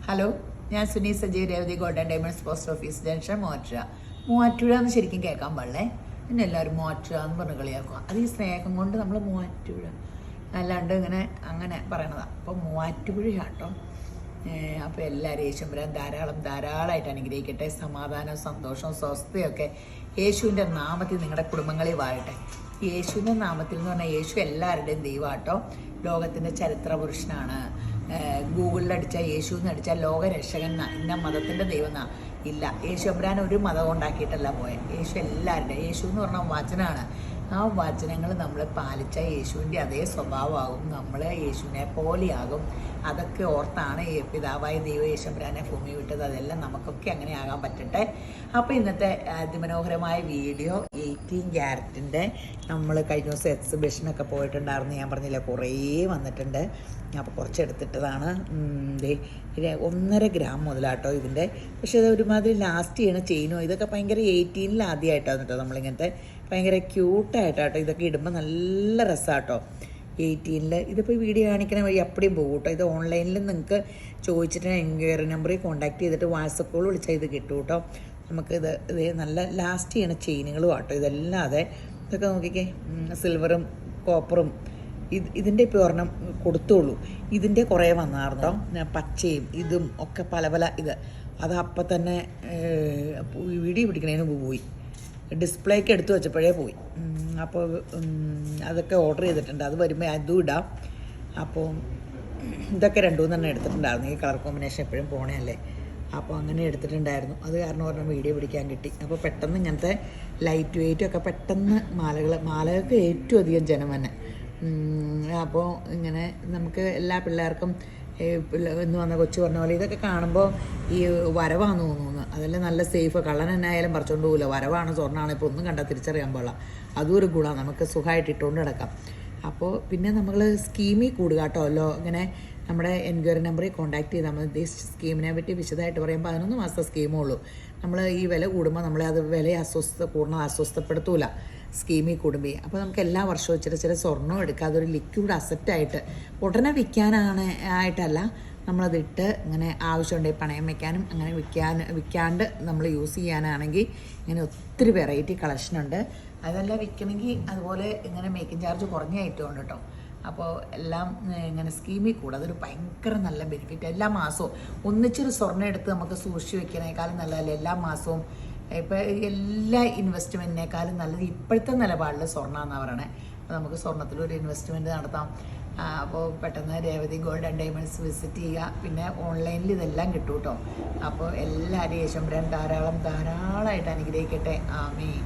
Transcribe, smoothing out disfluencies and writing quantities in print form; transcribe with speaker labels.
Speaker 1: Hello, ഞാൻ Suni Sajeev Revathi golden diamonds post office junction Muvattupuzha എന്ന് ശരിക്കും കേൾക്കാൻ പാടില്ലേ. പിന്നെ എല്ലാവരും മൂവാറ്റുപുഴ എന്ന് പറഞ്ഞ് കളിയാക്കും. അത് ഈ സ്നേഹം കൊണ്ട് നമ്മൾ മൂവാറ്റുപുഴ അല്ലാണ്ട് അങ്ങനെ പറയണതാണ്. അപ്പോൾ മൂവാറ്റുപുഴ കേട്ടോ. അപ്പോൾ എല്ലാവരും യേശുമ്പുരാൻ ധാരാളമായിട്ട് അനുഗ്രഹിക്കട്ടെ. സമാധാനവും സന്തോഷവും സ്വസ്ഥയൊക്കെ യേശുവിൻ്റെ നാമത്തിൽ നിങ്ങളുടെ കുടുംബങ്ങളിൽ വാഴട്ടെ. യേശുവിൻ്റെ നാമത്തിൽ എന്ന് പറഞ്ഞാൽ യേശു എല്ലാവരുടെയും ദൈവമാട്ടോ. ലോകത്തിൻ്റെ ചരിത്ര പുരുഷനാണ്. ഗൂഗിളിൽ അടിച്ചാൽ യേശു എന്ന് അടിച്ചാൽ ലോകരക്ഷകൻ ഇന്ന മതത്തിൻ്റെ ദൈവം ഇല്ല. യേശു അബ്രാൻ ഒരു മതം ഉണ്ടാക്കിയിട്ടല്ല പോയത്. യേശു എല്ലാവരുടെയും. യേശു എന്ന് പറഞ്ഞാൽ വചനമാണ്. ആ വചനങ്ങൾ നമ്മൾ പാലിച്ചാൽ യേശുവിൻ്റെ അതേ സ്വഭാവമാകും. നമ്മൾ യേശുവിനെ പോലെയാകും. അതൊക്കെ ഓർത്താണ് പിതാവായ ദൈവം യേശുബ്രാനെ ഭൂമി വിട്ടത്. അതെല്ലാം നമുക്കൊക്കെ അങ്ങനെ ആകാൻ പറ്റട്ടെ. അപ്പോൾ ഇന്നത്തെ അതിമനോഹരമായ വീഡിയോ 18 ക്യാരറ്റിൻ്റെ നമ്മൾ കഴിഞ്ഞ ദിവസം എക്സിബിഷനൊക്കെ പോയിട്ടുണ്ടായിരുന്നു. ഞാൻ പറഞ്ഞില്ല, കുറേ വന്നിട്ടുണ്ട്. അപ്പോൾ കുറച്ച് എടുത്തിട്ടതാണ്. 1.5 ഗ്രാം മുതലാട്ടോ ഇതിൻ്റെ. പക്ഷേ ഇത് ഒരുമാതിരി ലാസ്റ്റ് ചെയ്യണ ചെയിനോ. ഇതൊക്കെ ഭയങ്കര 18-ൽ ആദ്യമായിട്ടാണ് കേട്ടോ നമ്മളിങ്ങനത്തെ ഭയങ്കര ക്യൂട്ടായിട്ടാട്ടോ. ഇതൊക്കെ ഇടുമ്പോൾ നല്ല രസമാട്ടോ. 18-ൽ ഇതിപ്പോൾ വീഡിയോ കാണിക്കണ വഴി അപ്പടിയും പോകും കേട്ടോ. ഇത് ഓൺലൈനിൽ നിങ്ങൾക്ക് ചോദിച്ചിട്ട് എൻക്വയറി നമ്പറിൽ കോൺടാക്ട് ചെയ്തിട്ട് വാട്സപ്പ് കോൾ വിളിച്ചാൽ ഇത് കിട്ടും കേട്ടോ. നമുക്കിത് നല്ല ലാസ്റ്റ് ചെയ്യണ ചെയിനുകളും ആട്ടോ ഇതല്ലാതെ. ഇതൊക്കെ നോക്കിക്കേ, സിൽവറും കോപ്പറും ഇതിൻ്റെ ഇപ്പോൾ ഒരെണ്ണം കൊടുത്തോളൂ. ഇതിൻ്റെ കുറേ വന്നാർന്നോ, പച്ചയും ഇതും ഒക്കെ പല ഇത്. അത് അപ്പം തന്നെ വീഡിയോ പിടിക്കണതിന് പോയി, ഡിസ്പ്ലേക്ക് എടുത്തു വെച്ചപ്പോഴേ പോയി. അപ്പോൾ അതൊക്കെ ഓർഡർ ചെയ്തിട്ടുണ്ട്. അത് വരുമ്പോൾ അതും ഇടാം. അപ്പോൾ ഇതൊക്കെ 2-3 എടുത്തിട്ടുണ്ടായിരുന്നു. ഈ കളർ കോമ്പിനേഷൻ എപ്പോഴും പോണേയല്ലേ. അപ്പോൾ അങ്ങനെ എടുത്തിട്ടുണ്ടായിരുന്നു. അത് കാരണം പറഞ്ഞാൽ വീഡിയോ പിടിക്കാൻ കിട്ടി. അപ്പോൾ പെട്ടെന്ന് ഇങ്ങനത്തെ ലൈറ്റ് വെയ്റ്റും ഒക്കെ പെട്ടെന്ന് മാലകൾക്ക് ഏറ്റവും അധികം ജനം തന്നെ. അപ്പോൾ ഇങ്ങനെ നമുക്ക് എല്ലാ പിള്ളേർക്കും എന്ന് വന്ന കൊച്ചു പറഞ്ഞ പോലെ ഇതൊക്കെ കാണുമ്പോൾ ഈ വരവാന്ന് തോന്നുന്നു. അതെല്ലാം നല്ല സേഫ്. കള്ളൻ എന്നായാലും പറിച്ചുകൊണ്ട് പോകില്ല. വരവാണ് സ്വർണ്ണമാണ് ഇപ്പോൾ ഒന്നും കണ്ടാൽ തിരിച്ചറിയാൻ പാടില്ല. അതും ഒരു ഗുണമാണ്. നമുക്ക് സുഖമായിട്ട് ഇട്ടുകൊണ്ട് കിടക്കാം. അപ്പോൾ പിന്നെ നമ്മൾ സ്കീമിൽ കൂടുക കേട്ടോ. ഇങ്ങനെ നമ്മുടെ എൻക്വയറി നമ്പറിൽ കോൺടാക്ട് ചെയ്താൽ മതി. ഉദ്ദേശിച്ച സ്കീമിനെ പറ്റി വിശദമായിട്ട് പറയുമ്പോൾ 11 മാസത്തെ സ്കീമേ ഉള്ളൂ. നമ്മൾ ഈ വില കൂടുമ്പോൾ നമ്മളെ അത് വിലയെ അസ്വസ്ഥപ്പെടുത്തൂല സ്കീമിൽ കൂടുമ്പോൾ. അപ്പോൾ നമുക്ക് എല്ലാ വർഷവും ചില സ്വർണ്ണം എടുക്കുക. അതൊരു ലിക്വിഡ് അസറ്റായിട്ട് ഉടനെ ആയിട്ടല്ല നമ്മളതിട്ട് ഇങ്ങനെ ആവശ്യമുണ്ടെങ്കിൽ പണയം വയ്ക്കാനും അങ്ങനെ വിൽക്കാണ്ട് നമ്മൾ യൂസ് ചെയ്യാനാണെങ്കിൽ ഇങ്ങനെ ഒത്തിരി വെറൈറ്റി കളക്ഷനുണ്ട്. അതെല്ലാം വിൽക്കണമെങ്കിൽ അതുപോലെ ഇങ്ങനെ മേക്കിംഗ് ചാർജ് കുറഞ്ഞ ഐറ്റം ഉണ്ട് കേട്ടോ. അപ്പോൾ എല്ലാം ഇങ്ങനെ സ്കീമിൽ കൂടെ അതൊരു ഭയങ്കര നല്ല ബെനിഫിറ്റ്. എല്ലാ മാസവും ഒന്നിച്ചൊരു സ്വർണ്ണം എടുത്ത് നമുക്ക് സൂക്ഷിച്ച് വെക്കണേക്കാളും നല്ലതല്ല എല്ലാ മാസവും. ഇപ്പോൾ എല്ലാ ഇൻവെസ്റ്റ്മെൻറ്റിനേക്കാളും നല്ലത് ഇപ്പോഴത്തെ നിലപാടിൽ സ്വർണ്ണമെന്നാണ് പറയണേ. അപ്പോൾ നമുക്ക് സ്വർണ്ണത്തിലൊരു ഇൻവെസ്റ്റ്മെൻറ്റ് നടത്താം. അപ്പോൾ പെട്ടെന്ന് Revathi gold and diamonds visit ചെയ്യുക. പിന്നെ ഓൺലൈനിൽ ഇതെല്ലാം കിട്ടും കേട്ടോ. അപ്പോൾ എല്ലാവരും യേശുമ്പുരാൻ ധാരാളമായിട്ട് അനുഗ്രഹിക്കട്ടെ. ആമേൻ.